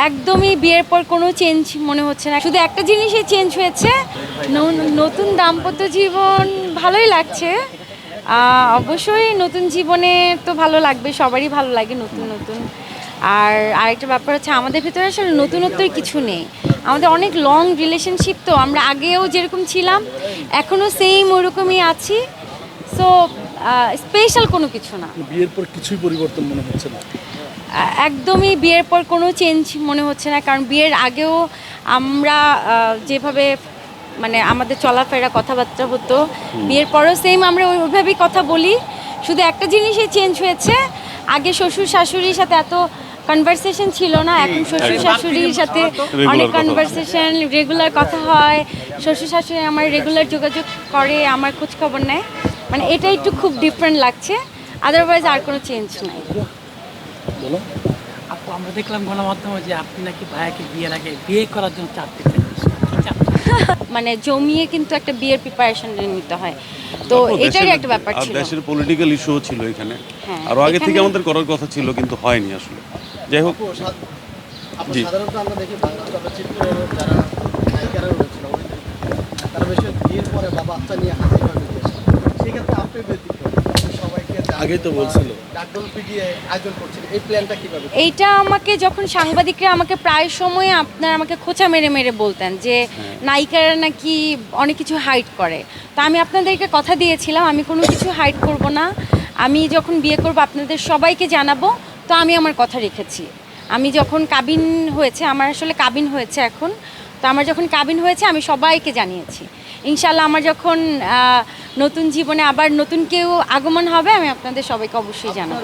একদমই বিয়ের পর কোনো চেঞ্জ মনে হচ্ছে না, শুধু একটা জিনিসই চেঞ্জ হয়েছে, নতুন দাম্পত্য জীবন ভালোই লাগছে। অবশ্যই নতুন জীবনে তো ভালো লাগবে, সবারই ভালো লাগে নতুন নতুন। আর আরেকটা ব্যাপার হচ্ছে আমাদের ভিতরে আসলে নতুনত্বর কিছু নেই, আমাদের অনেক লং রিলেশনশিপ, তো আমরা আগেও যেরকম ছিলাম এখনও সেম ওরকমই আছি। সো স্পেশাল কোনো কিছু না। বিয়ের পর কিছুই পরিবর্তন মনে হচ্ছে না। একদমই বিয়ের পর কোনো চেঞ্জ মনে হচ্ছে না, কারণ বিয়ের আগেও আমরা যেভাবে মানে আমাদের চলাফেরা কথাবার্তা হতো, বিয়ের পরও সেম আমরা ওইভাবেই কথা বলি, শুধু একটা জিনিসই চেঞ্জ হয়েছে, আগে শ্বশুর শাশুড়ির সাথে এত কনভারসেশন ছিল না, এখন শ্বশুর শাশুড়ির সাথে অনেক কনভারসেশন, রেগুলার কথা হয়, শ্বশুর শাশুড়ি আমার রেগুলার যোগাযোগ করে, আমার খোঁজখবর নেয়, মানে এটা একটু খুব ডিফারেন্ট লাগছে, আদারওয়াইজ আর কোনো চেঞ্জ নাই। বলো। আপু, আমরা দেখলাম গণমাধ্যমে যে আপনি নাকি ভাইয়াকে বিয়ের আগে বিয়ে করার জন্য চাপ দিতেন। মানে জমিয়ে কিন্তু একটা বিয়ের প্রিপারেশন নিতে হয়, তো এটারই একটা ব্যাপার ছিল। দেশের পলিটিক্যাল ইস্যু ছিল এখানে, হ্যাঁ, আরো আগে থেকে এখানে- আমাদের করার কথা ছিল কিন্তু হয়নি আসলে। যাই হোক, জি। সাধারণত আমরা দেখি বাংলা চলচ্চিত্রে যারা নায়িকারা রয়েছিল তারা বেশি বিয়ের পরে বা বাচ্চা নিয়ে হাসি ভাবে সেক্ষেত্রে আপনি ব্যতিক্রম, আপনি সবাইকে আগেই তো বলছিল ডাকডোল পিটিয়ে আয়োজন করছেন, এই প্ল্যানটা কিভাবে? এইটা আমাকে যখন সাংবাদিকরা আমাকে প্রায় সময় আমাকে খোঁচা মেরে মেরে বলতেন যে নায়িকারা নাকি অনেক কিছু হাইড করে, তো আমি আপনাদেরকে কথা দিয়েছিলাম আমি কোনো কিছু হাইড করব না, আমি যখন বিয়ে করব আপনাদের সবাইকে জানাবো, তো আমি আমার কথা রেখেছি। আমি যখন কাবিন হয়েছে, আমার আসলে কাবিন হয়েছে এখন, তো আমার যখন কাবিন হয়েছে আমি সবাইকে জানিয়েছি, ইনশাল্লাহ আমার যখন নতুন জীবনে আবার নতুন কেউ আগমন হবে আমি আপনাদের সবাইকে অবশ্যই জানাবো।